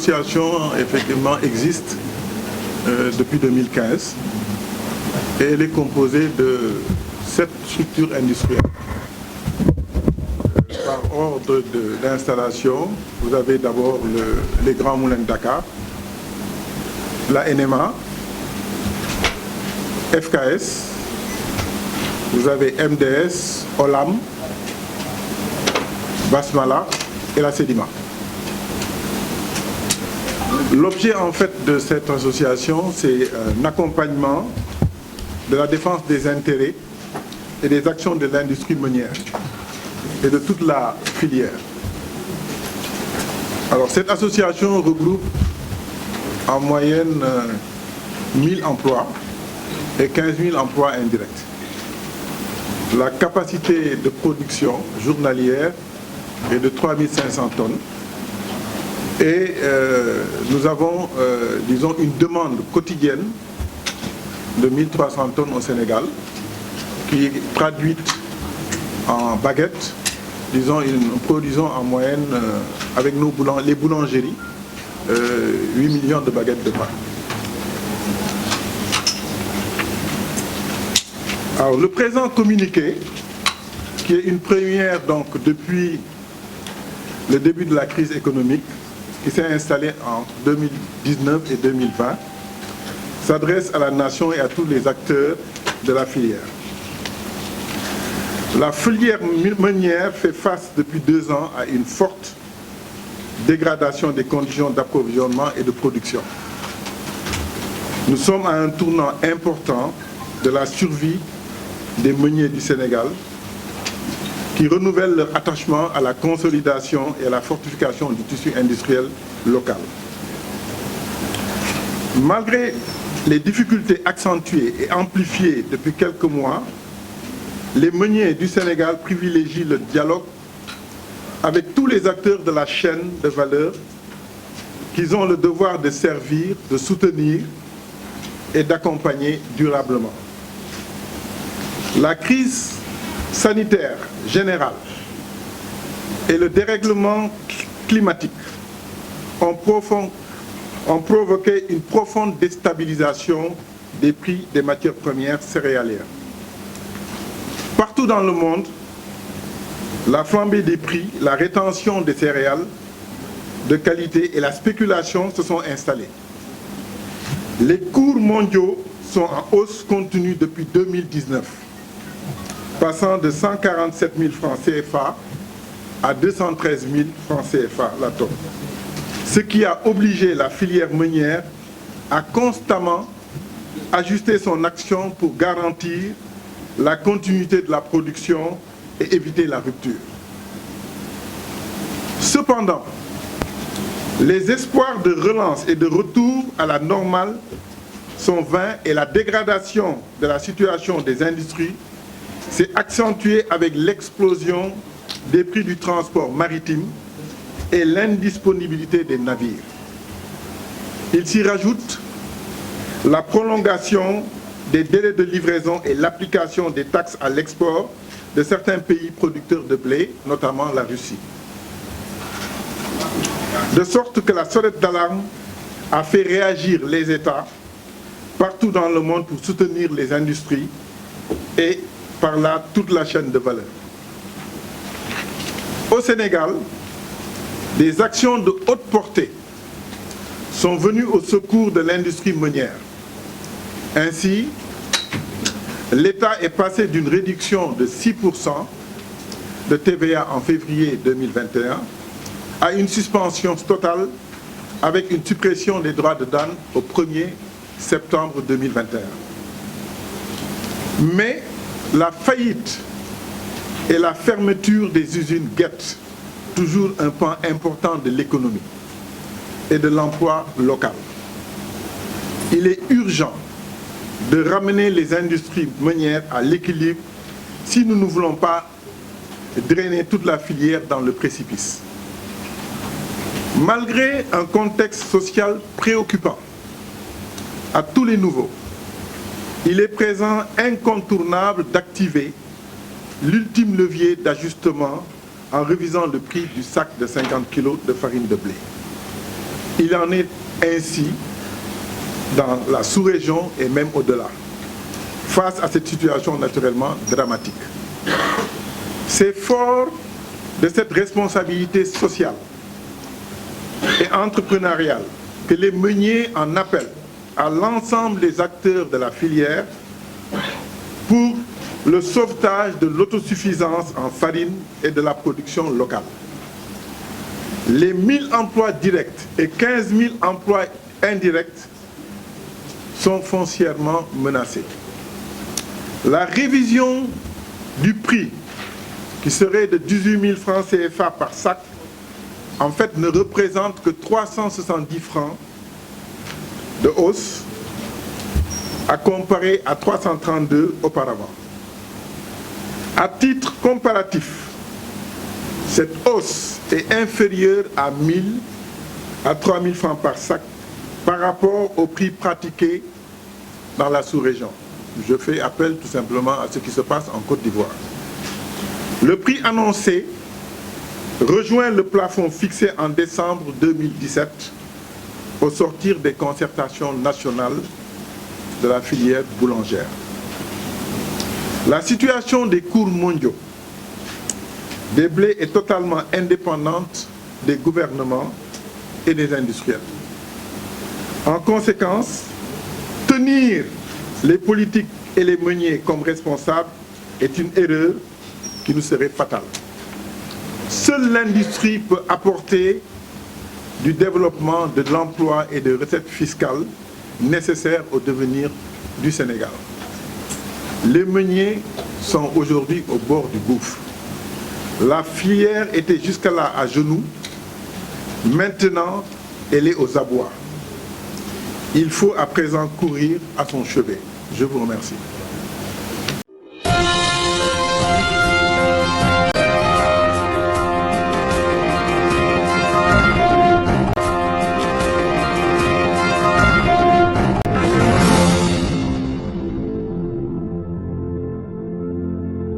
association, effectivement, existe depuis 2015 et elle est composée de 7 structures industrielles. Par ordre d'installation, vous avez d'abord les Grands Moulins de Dakar, la NMA, FKS, vous avez MDS, Olam, Basmala et la Sedima. L'objet en fait de cette association, c'est un accompagnement de la défense des intérêts et des actions de l'industrie meunière et de toute la filière. Alors cette association regroupe en moyenne 1000 emplois et 15 000 emplois indirects. La capacité de production journalière est de 3500 tonnes. Et nous avons, disons, une demande quotidienne de 1300 tonnes au Sénégal, qui est traduite en baguettes. Disons, nous produisons en moyenne, avec les boulangeries, 8 millions de baguettes de pain. Alors, le présent communiqué, qui est une première donc, depuis le début de la crise économique, qui s'est installé en 2019 et 2020, s'adresse à la nation et à tous les acteurs de la filière. La filière meunière fait face depuis 2 ans à une forte dégradation des conditions d'approvisionnement et de production. Nous sommes à un tournant important de la survie des meuniers du Sénégal, qui renouvellent leur attachement à la consolidation et à la fortification du tissu industriel local. Malgré les difficultés accentuées et amplifiées depuis quelques mois, les meuniers du Sénégal privilégient le dialogue avec tous les acteurs de la chaîne de valeur qu'ils ont le devoir de servir, de soutenir et d'accompagner durablement. La crise sanitaire générale et le dérèglement climatique ont provoqué une profonde déstabilisation des prix des matières premières céréalières. Partout dans le monde, la flambée des prix, la rétention des céréales de qualité et la spéculation se sont installées. Les cours mondiaux sont en hausse continue depuis 2019. Passant de 147 000 francs CFA à 213 000 francs CFA la tonne. Ce qui a obligé la filière meunière à constamment ajuster son action pour garantir la continuité de la production et éviter la rupture. Cependant, les espoirs de relance et de retour à la normale sont vains et la dégradation de la situation des industries s'est accentuée avec l'explosion des prix du transport maritime et l'indisponibilité des navires. Il s'y rajoute la prolongation des délais de livraison et l'application des taxes à l'export de certains pays producteurs de blé, notamment la Russie. De sorte que la sonnette d'alarme a fait réagir les États partout dans le monde pour soutenir les industries et par là toute la chaîne de valeur. Au Sénégal, des actions de haute portée sont venues au secours de l'industrie meunière. Ainsi, l'État est passé d'une réduction de 6% de TVA en février 2021 à une suspension totale avec une suppression des droits de douane au 1er septembre 2021. Mais la faillite et la fermeture des usines guettent toujours un pan important de l'économie et de l'emploi local. Il est urgent de ramener les industries meunières à l'équilibre si nous ne voulons pas drainer toute la filière dans le précipice. Malgré un contexte social préoccupant à tous les niveaux, il est présent incontournable d'activer l'ultime levier d'ajustement en révisant le prix du sac de 50 kg de farine de blé. Il en est ainsi dans la sous-région et même au-delà, face à cette situation naturellement dramatique. C'est fort de cette responsabilité sociale et entrepreneuriale que les meuniers en appellent à l'ensemble des acteurs de la filière pour le sauvetage de l'autosuffisance en farine et de la production locale. Les 1000 emplois directs et 15 000 emplois indirects sont foncièrement menacés. La révision du prix, qui serait de 18 000 francs CFA par sac, en fait ne représente que 370 francs de hausse à comparer à 332 auparavant. À titre comparatif, cette hausse est inférieure à 1000 à 3000 francs par sac par rapport au prix pratiqué dans la sous-région. Je fais appel tout simplement à ce qui se passe en Côte d'Ivoire. Le prix annoncé rejoint le plafond fixé en décembre 2017 au sortir des concertations nationales de la filière boulangère. La situation des cours mondiaux des blés est totalement indépendante des gouvernements et des industriels. En conséquence, tenir les politiques et les meuniers comme responsables est une erreur qui nous serait fatale. Seule l'industrie peut apporter du développement, de l'emploi et de recettes fiscales nécessaires au devenir du Sénégal. Les meuniers sont aujourd'hui au bord du gouffre. La filière était jusqu'à-là à genoux. Maintenant, elle est aux abois. Il faut à présent courir à son chevet. Je vous remercie.